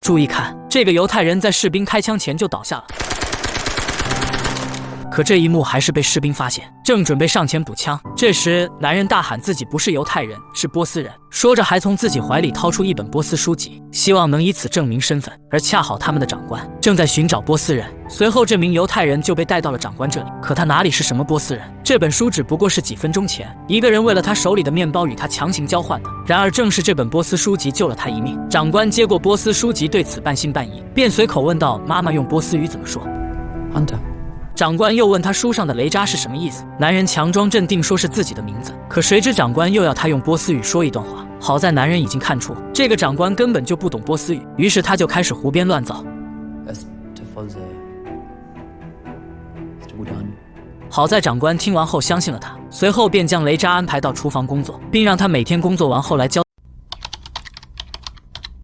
注意看，这个犹太人在士兵开枪前就倒下了。可这一幕还是被士兵发现，正准备上前补枪。这时，男人大喊自己不是犹太人，是波斯人，说着还从自己怀里掏出一本波斯书籍，希望能以此证明身份。而恰好他们的长官正在寻找波斯人，随后这名犹太人就被带到了长官这里。可他哪里是什么波斯人？这本书只不过是几分钟前一个人为了他手里的面包与他强行交换的。然而正是这本波斯书籍救了他一命。长官接过波斯书籍，对此半信半疑，便随口问道：“妈妈用波斯语怎么说 Hunter。”长官又问他书上的雷扎是什么意思，男人强装镇定说是自己的名字，可谁知长官又要他用波斯语说一段话。好在男人已经看出这个长官根本就不懂波斯语，于是他就开始胡编乱造。好在长官听完后相信了他，随后便将雷扎安排到厨房工作，并让他每天工作完后来交